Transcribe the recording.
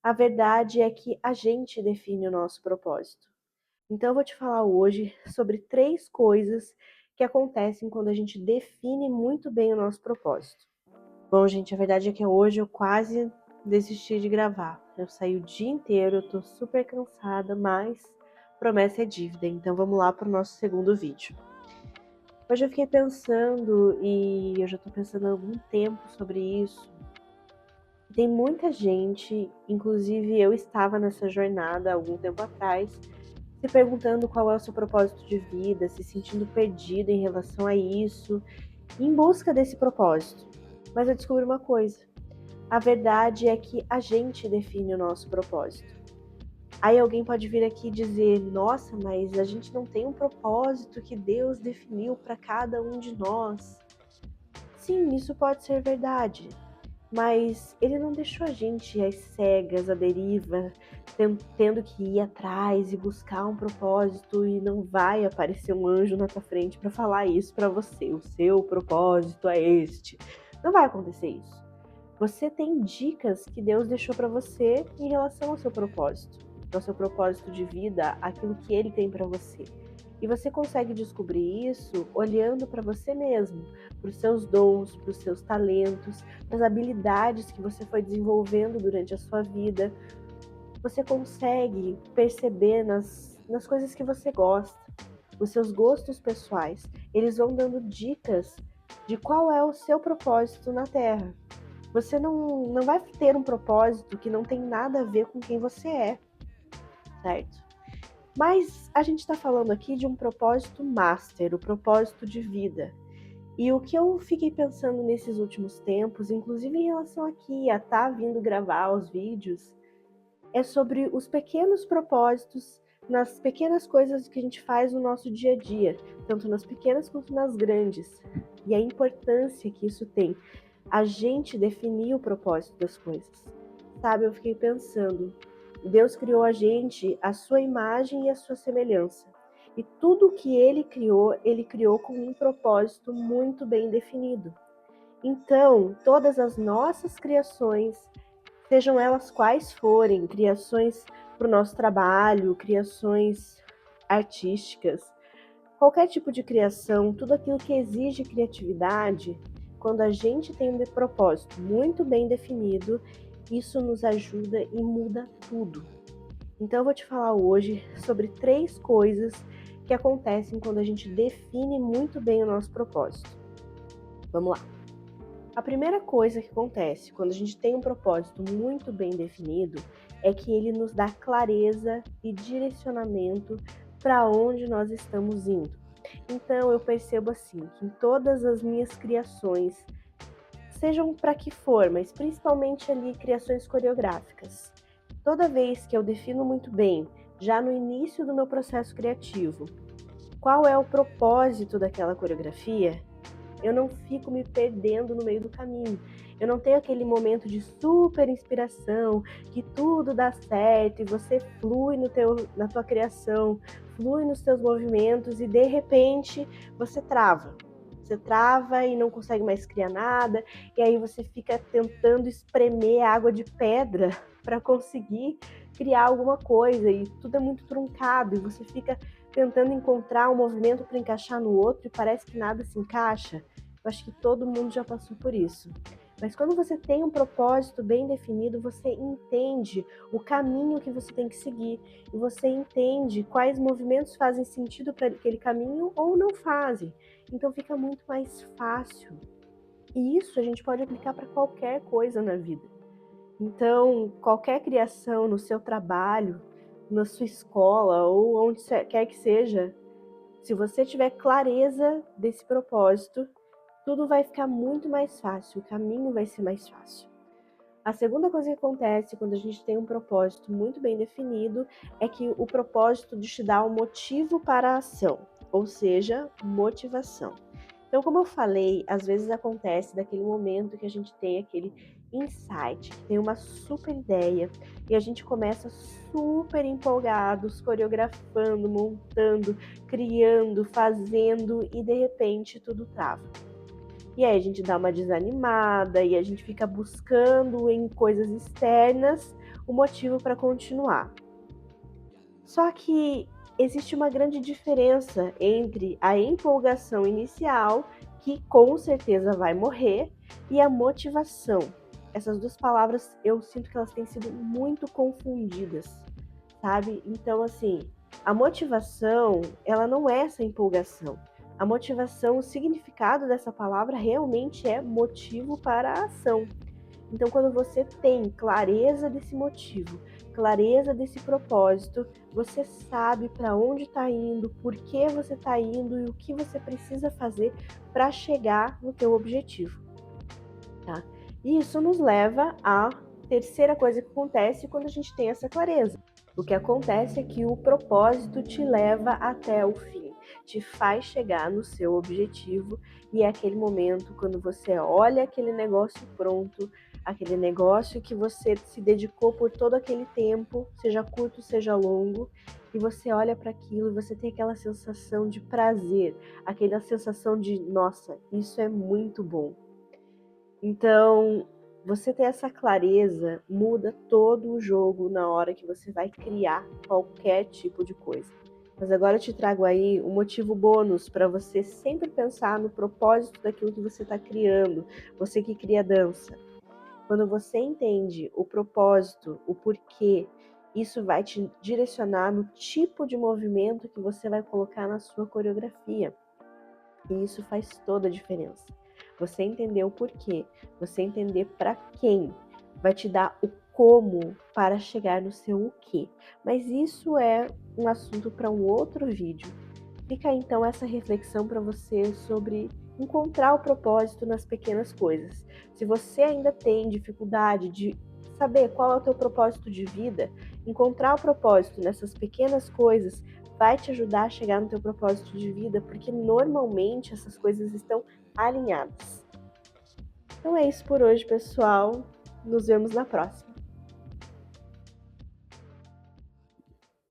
A verdade é que a gente define o nosso propósito. Então eu vou te falar hoje sobre 3 coisas que acontecem quando a gente define muito bem o nosso propósito. Bom, gente, a verdade é que hoje eu quase desisti de gravar. Eu saí o dia inteiro, eu tô super cansada, mas promessa é dívida, então vamos lá para o nosso segundo vídeo. Hoje eu fiquei pensando, e eu já tô pensando há algum tempo sobre isso. Tem muita gente, inclusive eu estava nessa jornada há algum tempo atrás, se perguntando qual é o seu propósito de vida, se sentindo perdido em relação a isso, em busca desse propósito. Mas eu descobri uma coisa: a verdade é que a gente define o nosso propósito. Aí alguém pode vir aqui e dizer: nossa, mas a gente não tem um propósito que Deus definiu para cada um de nós. Sim, isso pode ser verdade, mas ele não deixou a gente às cegas, à deriva, tendo que ir atrás e buscar um propósito, e não vai aparecer um anjo na tua frente para falar isso para você. O seu propósito é este. Não vai acontecer isso. Você tem dicas que Deus deixou para você em relação ao seu propósito, ao seu propósito de vida, aquilo que Ele tem para você. E você consegue descobrir isso olhando para você mesmo, para os seus dons, para os seus talentos, para as habilidades que você foi desenvolvendo durante a sua vida. Você consegue perceber nas coisas que você gosta, os seus gostos pessoais. Eles vão dando dicas de qual é o seu propósito na Terra. Você não vai ter um propósito que não tem nada a ver com quem você é, certo? Mas a gente está falando aqui de um propósito master, o propósito de vida. E o que eu fiquei pensando nesses últimos tempos, inclusive em relação aqui a estar vindo gravar os vídeos, é sobre os pequenos propósitos, nas pequenas coisas que a gente faz no nosso dia a dia, tanto nas pequenas quanto nas grandes, e a importância que isso tem. A gente definir o propósito das coisas. Sabe, eu fiquei pensando, Deus criou a gente à sua imagem e à sua semelhança. E tudo que ele criou com um propósito muito bem definido. Então, todas as nossas criações, sejam elas quais forem, criações para o nosso trabalho, criações artísticas, qualquer tipo de criação, tudo aquilo que exige criatividade, quando a gente tem um propósito muito bem definido, isso nos ajuda e muda tudo. Então eu vou te falar hoje sobre 3 coisas que acontecem quando a gente define muito bem o nosso propósito. Vamos lá. A primeira coisa que acontece quando a gente tem um propósito muito bem definido é que ele nos dá clareza e direcionamento para onde nós estamos indo. Então eu percebo assim, que em todas as minhas criações, sejam para que for, mas principalmente ali criações coreográficas, toda vez que eu defino muito bem, já no início do meu processo criativo, qual é o propósito daquela coreografia, eu não fico me perdendo no meio do caminho. Eu não tenho aquele momento de super inspiração, que tudo dá certo e você flui na tua criação, flui nos teus movimentos e de repente você trava. Você trava e não consegue mais criar nada, e aí você fica tentando espremer água de pedra para conseguir criar alguma coisa e tudo é muito truncado e você fica tentando encontrar um movimento para encaixar no outro e parece que nada se encaixa. Eu acho que todo mundo já passou por isso. Mas quando você tem um propósito bem definido, você entende o caminho que você tem que seguir e você entende quais movimentos fazem sentido para aquele caminho ou não fazem. Então fica muito mais fácil. E isso a gente pode aplicar para qualquer coisa na vida. Então, qualquer criação no seu trabalho, na sua escola ou onde quer que seja, se você tiver clareza desse propósito, tudo vai ficar muito mais fácil, o caminho vai ser mais fácil. A segunda coisa que acontece quando a gente tem um propósito muito bem definido é que o propósito te dá um motivo para a ação, ou seja, motivação. Então, como eu falei, às vezes acontece daquele momento que a gente tem aquele insight, que tem uma super ideia e a gente começa super empolgados, coreografando, montando, criando, fazendo e de repente tudo trava. E aí a gente dá uma desanimada e a gente fica buscando em coisas externas o motivo para continuar. Só que existe uma grande diferença entre a empolgação inicial, que com certeza vai morrer, e a motivação. Essas duas palavras eu sinto que elas têm sido muito confundidas, sabe? Então, assim, a motivação, ela não é essa empolgação. A motivação, o significado dessa palavra realmente é motivo para a ação. Então, quando você tem clareza desse motivo, clareza desse propósito, você sabe para onde está indo, por que você está indo e o que você precisa fazer para chegar no teu objetivo, tá? E isso nos leva à terceira coisa que acontece quando a gente tem essa clareza. O que acontece é que o propósito te leva até o fim, te faz chegar no seu objetivo, e é aquele momento quando você olha aquele negócio pronto, aquele negócio que você se dedicou por todo aquele tempo, seja curto, seja longo, e você olha para aquilo e você tem aquela sensação de prazer, aquela sensação de, nossa, isso é muito bom. Então, você ter essa clareza muda todo o jogo na hora que você vai criar qualquer tipo de coisa. Mas agora eu te trago aí um motivo bônus para você sempre pensar no propósito daquilo que você está criando, você que cria dança. Quando você entende o propósito, o porquê, isso vai te direcionar no tipo de movimento que você vai colocar na sua coreografia. E isso faz toda a diferença. Você entender o porquê, você entender para quem, vai te dar o como para chegar no seu o quê. Mas isso é um assunto para um outro vídeo. Fica então essa reflexão para você sobre encontrar o propósito nas pequenas coisas. Se você ainda tem dificuldade de saber qual é o teu propósito de vida, encontrar o propósito nessas pequenas coisas vai te ajudar a chegar no teu propósito de vida, porque normalmente essas coisas estão alinhadas. Então é isso por hoje, pessoal. Nos vemos na próxima.